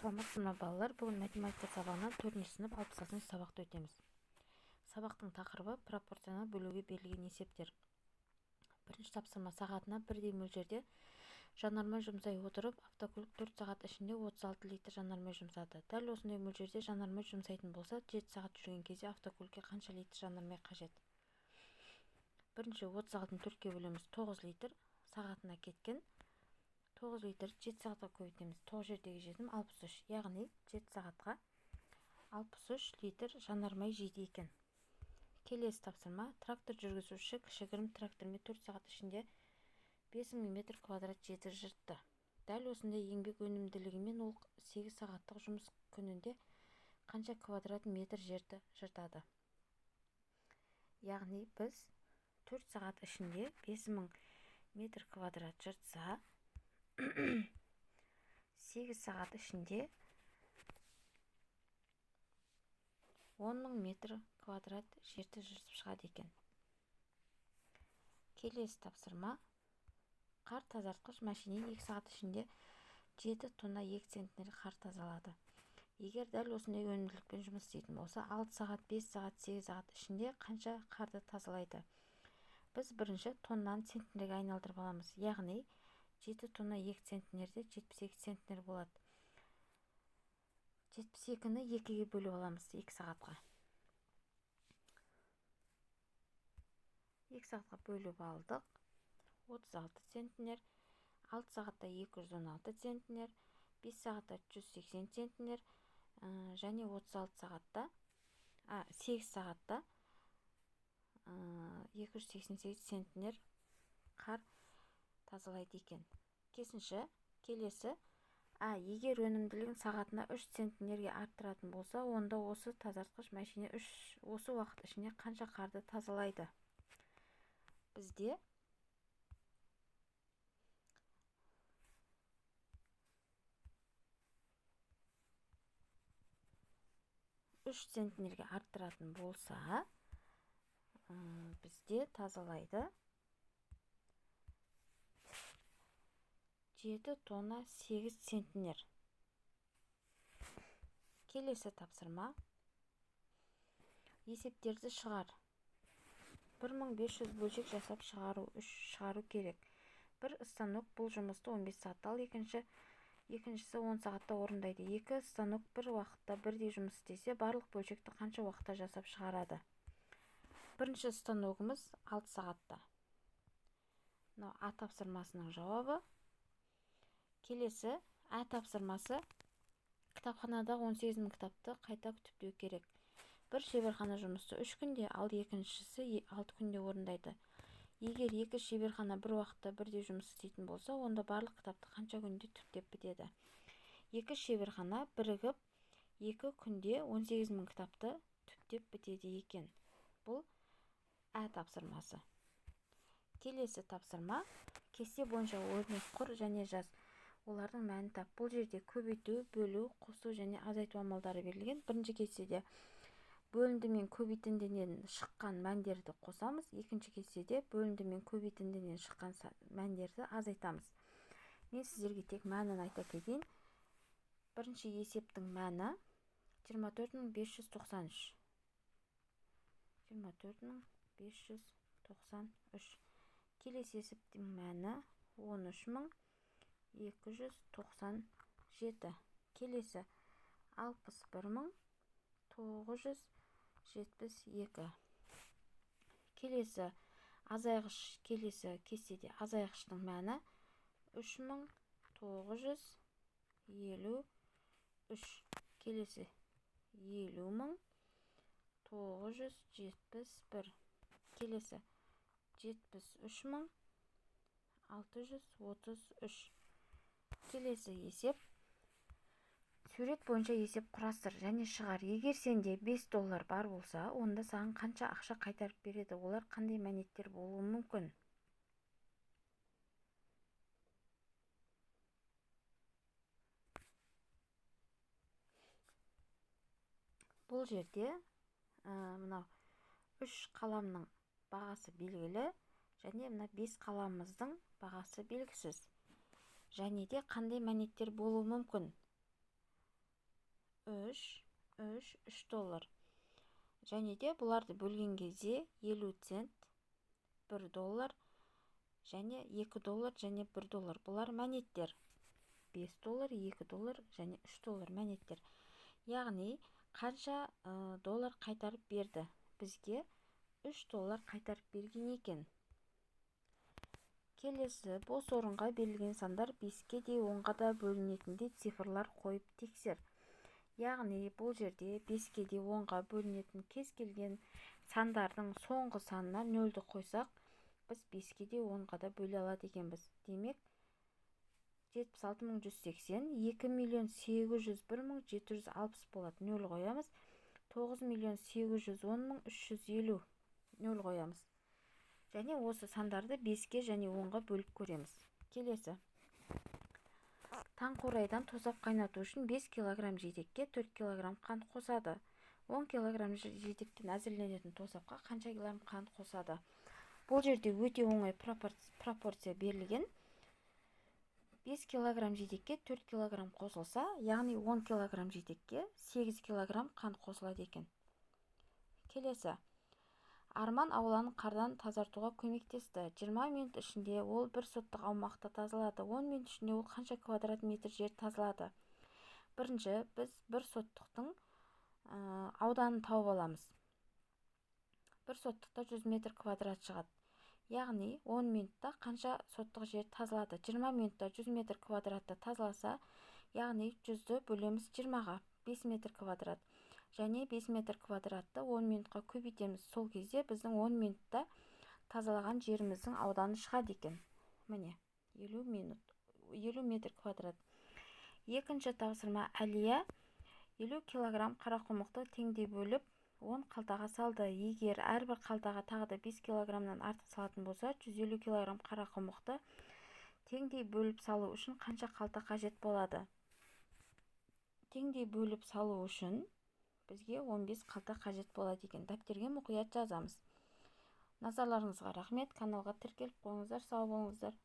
саламатсыз ма балалар? Бүгін математика сабағынан 4-ші сынып 60-шы сабақты өтеміз. Сабақтың тақырыбы пропорционал бөлуге берілген есептер. Бірінші тапсырма: сағатына бірдей мөлшерде жанармай жұмсай отырып, автокөлік 4 сағат ішінде 36 литр жанармай жұмсады. Дәл осындай мөлшерде жанармай жұмсайтын болса, 7 сағат жүрген кезде автокөлікке қанша литр жанармай қажет? Бірінші 36-ны 4-ке бөлеміз, 9 литр сағатына кеткен. 9 литр 7 сағатқа көбейтеміз. 9 жердегі жетім 63, яғни 7 сағатқа 63 литр жанармай жейді екен. Келесі тапсырма: трактор жүргізуші кішігірім трактормен 4 сағат ішінде 5000 метр квадрат жер жыртты. Дәл осындай еңбек өнімділігімен ол 8 сағаттық жұмыс күнінде қанша квадрат метр жерді жыртады? Яғни біз 4 сағат ішінде 5000 метр квадрат жыртса, 8 сағат ішінде 10.000 метр квадрат жерді жыртып шығады екен. Келесі тапсырма: қар тазартқыш машине 2 сағат ішінде 7 тонна 2 центнер қар тазалады. Егер дәл осындай өнімділікпен жұмыс істейтін болса, 6 сағат, 5 сағат, 8 сағат ішінде қанша қарды тазалайды? Біз бірінші тоннаны центнерге айналдырып аламыз. Яғни 7 тонна 2 центнерде 72 центнер болады. 72-ні 2-ге бөліп аламыз 2 сағатқа. 2 сағатқа бөліп алдық. 36 центнер. 6 сағатта 216 центнер. 5 сағатта 180 центнер. Және 36 сағатта, 8 сағатта 288 центнер қар тазалайды екен. Келесі: егер өнімділігін сағатына 3 центнерге арттыратын болса, онда осы тазартқыш машине осы уақыт ішінде қанша қарды тазалайды? Бізде үш центнерге арттыратын болса, бізде тазалайды 7 тонна 8 центнер. Келесі тапсырма: есептерді шығар. 1500 бөлшек жасап шығару керек. Бір станок бұл жұмысты 15 сағатта, ал екіншісі 10 сағатта орындайды. Екі станок бір уақытта бірдей жұмыс істесе, барлық бөлшекті қанша уақытта жасап шығарады? Бірінші станогымыз 6 сағатта. А тапсырмасының жауабы. Келесі тапсырмасы: кітапханадағы 18.000 кітапты қайта түптеу керек. Бір шеберхана жұмысты 3 күнде, ал екіншісі 6 күнде орындайды. Егер екі шеберхана бір уақытта бірдей жұмыс істейтін болса, онда барлық кітапты қанша күнде түптеп бітеді? Екі шеберхана бірігіп 2 күнде 18.000 кітапты түптеп бітеді екен. Бұл тапсырмасы. Келесі тапсырма: кесте бойынша өрнек құр және жаз. Олардың мәнін тап. Бұл жерде көбейту, бөлу, қосу және азайту амалдары берілген. Бірінші кестеде бөлінді мен көбейтіндіден шыққан мәндерді қосамыз. Екінші кестеде бөлінді мен көбейтіндіден шыққан мәндерді азайтамыз. Мен сіздерге тек мәнін айта кетейін. Бірінші есептің мәні 24593. 24593. Келесі есептің мәні 13297. Келесі 61972. Келесі кестеде азайғыштың мәні 3953. Келесі 50971. Келесі 73633. Келесі есеп: сурет бойынша есеп құрастыр және шығар. Егер сенде $5 бар болса, онда саған қанша ақша қайтарып береді? Олар қандай мәнеттер болуы мүмкін? Бұл жерде мынау 3 қаламның бағасы белгілі, және мына 5 қаламымыздың бағасы белгісіз. Және де қандай мәнеттер болуы мүмкін? 3 доллар. Және де бұларды бөлген кезде 50 цент, 1 доллар және 2 доллар және 1 доллар. Бұлар мәнеттер. 5 доллар, 2 доллар және 3 доллар мәнеттер. Яғни қанша доллар қайтарып берді? Бізге 3 доллар қайтарып берген екен. Келесі бос орынға берілген сандар 5-ке де 10-ға да бөлінетіндей цифрлар қойып тексер. Яғни бұл жерде 5-ке де 10-ға бөлінетін кез келген сандардың соңғы санына 0-ді қойсақ, біз 5-ке де 10-ға да бөле алады екенбіз. Демек 76180 2.801.760 болады. 0 қоямыз. 9.810.350 0 қоямыз. Және осы сандарды 5-ке және 10-ға бөліп көреміз. Келесі. Таңқурайдан тосап қайнату үшін 5 кг жидекке 4 кг қант қосады. 10 кг жидектен әзірленетін тосапқа қанша кг қант қосады? Бұл жерде өте оңай пропорция берілген. 5 кг жидекке 4 кг қосылса, яғни 10 кг жидекке 8 кг қант қосылады екен. Келесі. Арман ауланы қардан тазартуға көмектесті. 20 минут ішінде ол 1 соттық аумақты тазалады. 10 минут ішінде ол қанша квадрат метр жер тазалады? Бірінші, біз 1 соттықтың ауданын тауып аламыз. 1 соттықта 100 метр квадрат шығады. Яғни 10 минутта қанша соттық жер тазалады? 20 минутта 100 метр квадратты тазаласа, яғни 100-ді бөлеміз 20-ға, 5 метр квадрат. Және 5 метр квадратты 10 минутқа көбейтеміз. Сол кезде біздің 10 минутта тазалаған жеріміздің ауданы шығады екен. Міне, 50 метр квадрат. Екінші тапсырма. Әлия 50 кг қарақұмықты теңдей бөліп 10 қалтаға салды. Егер әрбір қалтаға тағы да 5 кг-нан артық салатын болса, 150 кг қарақұмықты теңдей бөліп салу үшін қанша қалта қажет болады? Теңдей бөліп салу үшін бізге 15 қалта қажет болады екен. Дәптерге мұқият жазамыз. Назарларыңызға рахмет. Каналға тіркеліп қойыңыздар. Сау болыңыздар.